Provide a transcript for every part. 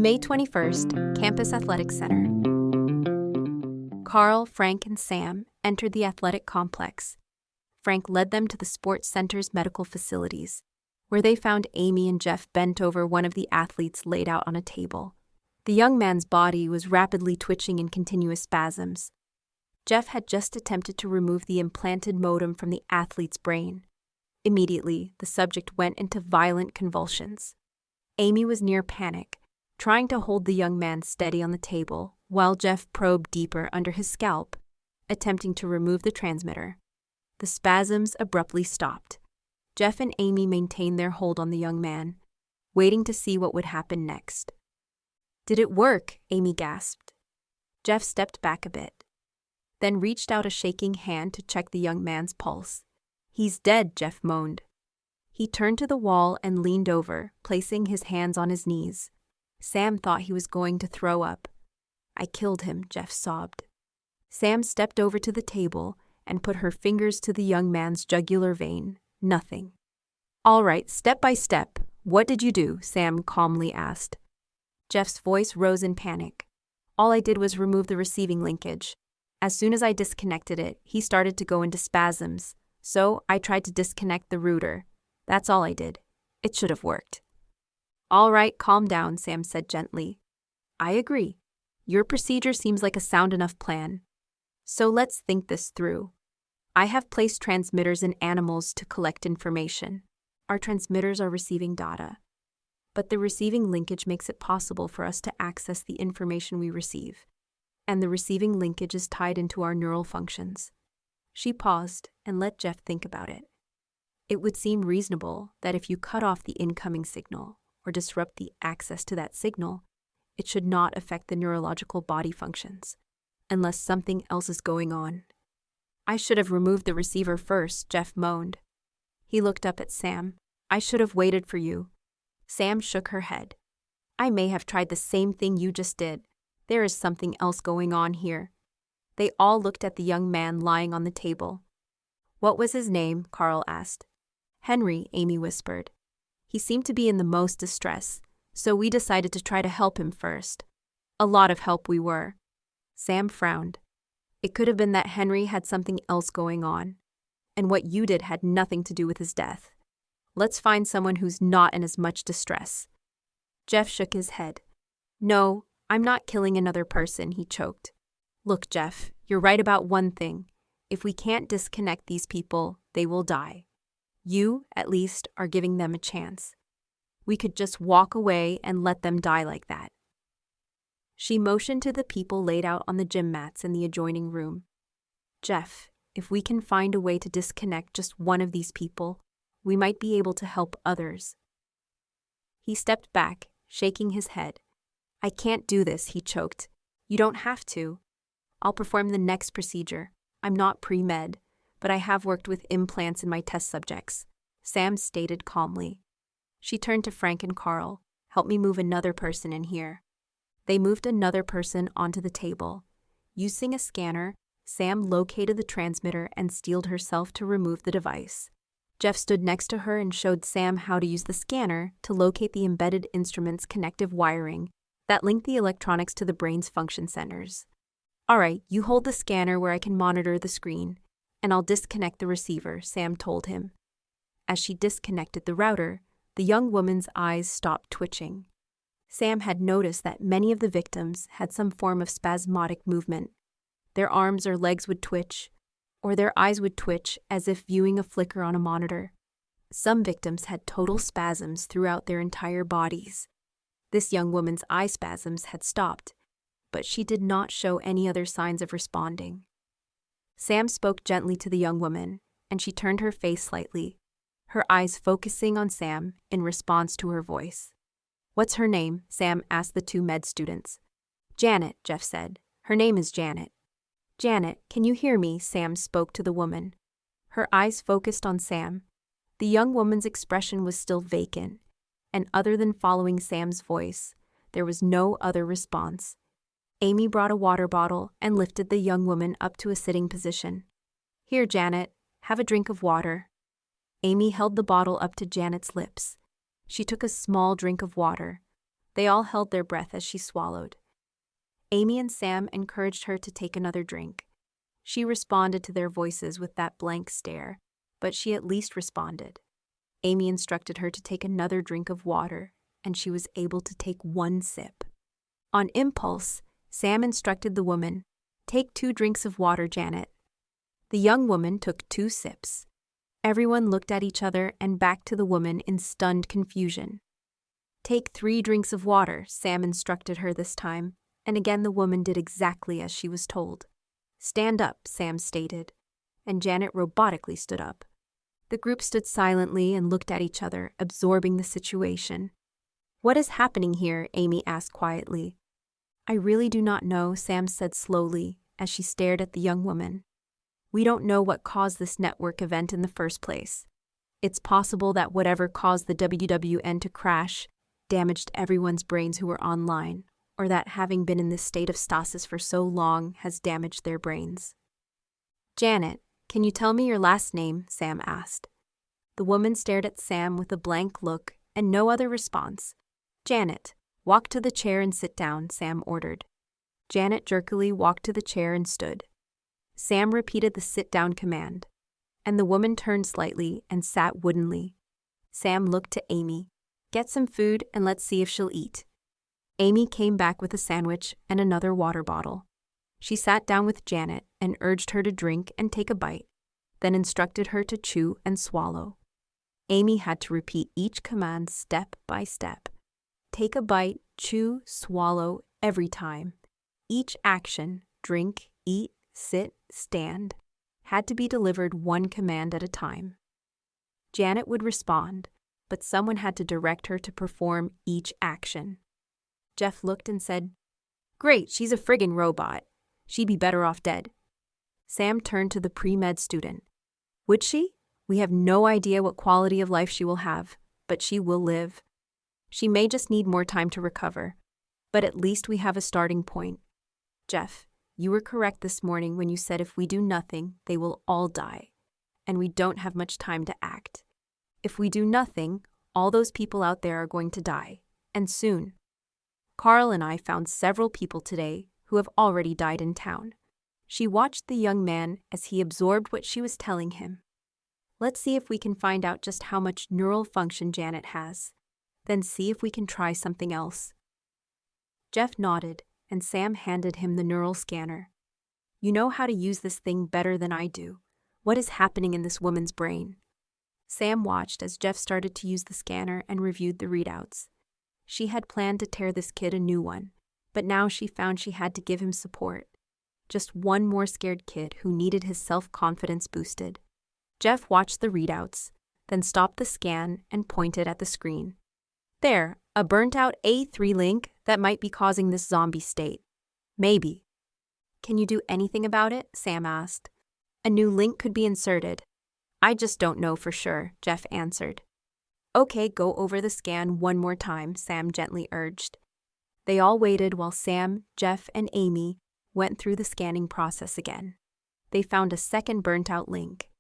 May 21st, Campus Athletic Center. Carl, Frank, and Sam entered the athletic complex. Frank led them to the sports center's medical facilities, where they found Amy and Geoff bent over one of the athletes laid out on a table. The young man's body was rapidly twitching in continuous spasms. Geoff had just attempted to remove the implanted modem from the athlete's brain. Immediately, the subject went into violent convulsions. Amy was near panic, trying to hold the young man steady on the table, while Geoff probed deeper under his scalp, attempting to remove the transmitter. The spasms abruptly stopped. Geoff and Amy maintained their hold on the young man, waiting to see what would happen next. "Did it work?" Amy gasped. Geoff stepped back a bit, then reached out a shaking hand to check the young man's pulse. "He's dead," Geoff moaned. He turned to the wall and leaned over, placing his hands on his knees. Sam thought he was going to throw up. "I killed him," Geoff sobbed. Sam stepped over to the table and put her fingers to the young man's jugular vein. Nothing. "All right, step by step. What did you do?" Sam calmly asked. Geoff's voice rose in panic. "All I did was remove the receiving linkage. As soon as I disconnected it, he started to go into spasms, so I tried to disconnect the router. That's all I did. It should have worked." "All right, calm down," Sam said gently. "I agree. Your procedure seems like a sound enough plan. So let's think this through. I have placed transmitters in animals to collect information. Our transmitters are receiving data. But the receiving linkage makes it possible for us to access the information we receive. And the receiving linkage is tied into our neural functions." She paused and let Geoff think about it. It would seem reasonable that if you cut off the incoming signal or disrupt the access to that signal, it should not affect the neurological body functions, unless something else is going on. "I should have removed the receiver first," Geoff moaned. He looked up at Sam. "I should have waited for you." Sam shook her head. "I may have tried the same thing you just did. There is something else going on here." They all looked at the young man lying on the table. "What was his name?" Carl asked. "Henry," Amy whispered. "He seemed to be in the most distress, so we decided to try to help him first. A lot of help we were." Sam frowned. "It could have been that Henry had something else going on, and what you did had nothing to do with his death. Let's find someone who's not in as much distress." Geoff shook his head. "No, I'm not killing another person," he choked. "Look, Geoff, you're right about one thing. If we can't disconnect these people, they will die. You, at least, are giving them a chance. We could just walk away and let them die like that." She motioned to the people laid out on the gym mats in the adjoining room. "Geoff, if we can find a way to disconnect just one of these people, we might be able to help others." He stepped back, shaking his head. "I can't do this," he choked. "You don't have to. I'll perform the next procedure. I'm not pre-med, but I have worked with implants in my test subjects," Sam stated calmly. She turned to Frank and Carl. "Help me move another person in here." They moved another person onto the table. Using a scanner, Sam located the transmitter and steeled herself to remove the device. Geoff stood next to her and showed Sam how to use the scanner to locate the embedded instrument's connective wiring that linked the electronics to the brain's function centers. "All right, you hold the scanner where I can monitor the screen, and I'll disconnect the receiver," Sam told him. As she disconnected the router, the young woman's eyes stopped twitching. Sam had noticed that many of the victims had some form of spasmodic movement. Their arms or legs would twitch, or their eyes would twitch as if viewing a flicker on a monitor. Some victims had total spasms throughout their entire bodies. This young woman's eye spasms had stopped, but she did not show any other signs of responding. Sam spoke gently to the young woman, and she turned her face slightly, her eyes focusing on Sam in response to her voice. "What's her name?" Sam asked the two med students. "Janet," Geoff said. "Her name is Janet." "Janet, can you hear me?" Sam spoke to the woman. Her eyes focused on Sam. The young woman's expression was still vacant, and other than following Sam's voice, there was no other response. Amy brought a water bottle and lifted the young woman up to a sitting position. "Here, Janet, have a drink of water." Amy held the bottle up to Janet's lips. She took a small drink of water. They all held their breath as she swallowed. Amy and Sam encouraged her to take another drink. She responded to their voices with that blank stare, but she at least responded. Amy instructed her to take another drink of water, and she was able to take one sip. On impulse, Sam instructed the woman, "Take 2 drinks of water, Janet." The young woman took 2 sips. Everyone looked at each other and back to the woman in stunned confusion. "Take 3 drinks of water," Sam instructed her this time, and again the woman did exactly as she was told. "Stand up," Sam stated, and Janet robotically stood up. The group stood silently and looked at each other, absorbing the situation. "What is happening here?" Amy asked quietly. "I really do not know," Sam said slowly as she stared at the young woman. "We don't know what caused this network event in the first place. It's possible that whatever caused the WWN to crash damaged everyone's brains who were online, or that having been in this state of stasis for so long has damaged their brains." "Janet, can you tell me your last name?" Sam asked. The woman stared at Sam with a blank look and no other response. "Janet, walk to the chair and sit down," Sam ordered. Janet jerkily walked to the chair and stood. Sam repeated the sit-down command, and the woman turned slightly and sat woodenly. Sam looked to Amy. "Get some food and let's see if she'll eat." Amy came back with a sandwich and another water bottle. She sat down with Janet and urged her to drink and take a bite, then instructed her to chew and swallow. Amy had to repeat each command step by step. Take a bite, chew, swallow, every time. Each action, drink, eat, sit, stand, had to be delivered one command at a time. Janet would respond, but someone had to direct her to perform each action. Geoff looked and said, "Great, she's a friggin' robot. She'd be better off dead." Sam turned to the pre-med student. "Would she? We have no idea what quality of life she will have, but she will live. She may just need more time to recover, but at least we have a starting point. Geoff, you were correct this morning when you said if we do nothing, they will all die, and we don't have much time to act. If we do nothing, all those people out there are going to die, and soon. Carl and I found several people today who have already died in town." She watched the young man as he absorbed what she was telling him. "Let's see if we can find out just how much neural function Janet has, then see if we can try something else." Geoff nodded, and Sam handed him the neural scanner. "You know how to use this thing better than I do. What is happening in this woman's brain?" Sam watched as Geoff started to use the scanner and reviewed the readouts. She had planned to tear this kid a new one, but now she found she had to give him support. Just one more scared kid who needed his self-confidence boosted. Geoff watched the readouts, then stopped the scan and pointed at the screen. "There, a burnt-out A3 link that might be causing this zombie state. Maybe." "Can you do anything about it?" Sam asked. "A new link could be inserted." "I just don't know for sure," Geoff answered. "Okay, go over the scan one more time," Sam gently urged. They all waited while Sam, Geoff, and Amy went through the scanning process again. They found a second burnt-out link.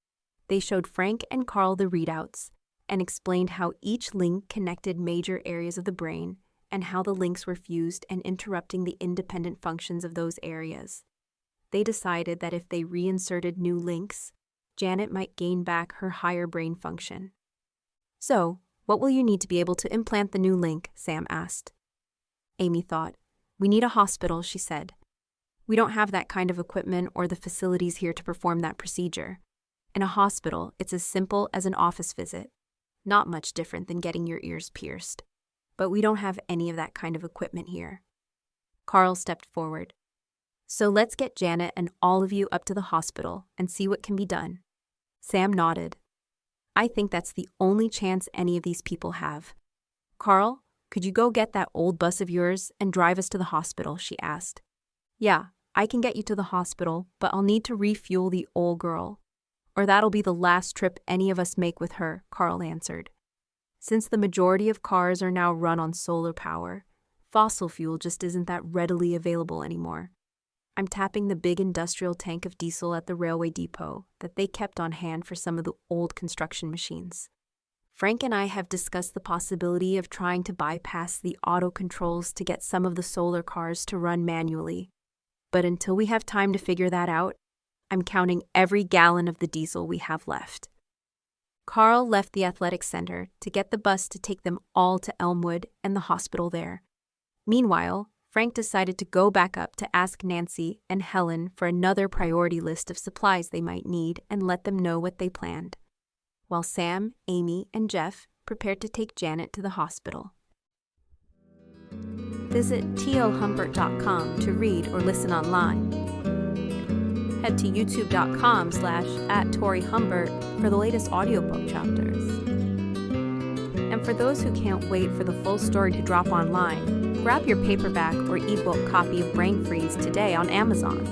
They showed Frank and Carl the readouts and explained how each link connected major areas of the brain and how the links were fused and interrupting the independent functions of those areas. They decided that if they reinserted new links, Janet might gain back her higher brain function. "So, what will you need to be able to implant the new link?" Sam asked. Amy thought. "We need a hospital," she said. "We don't have that kind of equipment or the facilities here to perform that procedure. In a hospital, it's as simple as an office visit. Not much different than getting your ears pierced. But we don't have any of that kind of equipment here." Carl stepped forward. "So let's get Janet and all of you up to the hospital and see what can be done." Sam nodded. "I think that's the only chance any of these people have. Carl, could you go get that old bus of yours and drive us to the hospital?" she asked. "Yeah, I can get you to the hospital, but I'll need to refuel the old girl. Or that'll be the last trip any of us make with her," Carl answered. "Since the majority of cars are now run on solar power, fossil fuel just isn't that readily available anymore. I'm tapping the big industrial tank of diesel at the railway depot that they kept on hand for some of the old construction machines. Frank and I have discussed the possibility of trying to bypass the auto controls to get some of the solar cars to run manually. But until we have time to figure that out, I'm counting every gallon of the diesel we have left. Carl left the athletic center to get the bus to take them all to Elmwood and the hospital there. Meanwhile, Frank decided to go back up to ask Nancy and Helen for another priority list of supplies they might need and let them know what they planned, while Sam, Amy, and Geoff prepared to take Janet to the hospital. Visit tohumbert.com to read or listen online. Head to youtube.com/@TaurieHumbert for the latest audiobook chapters. And for those who can't wait for the full story to drop online, grab your paperback or ebook copy of Brain Freeze today on Amazon.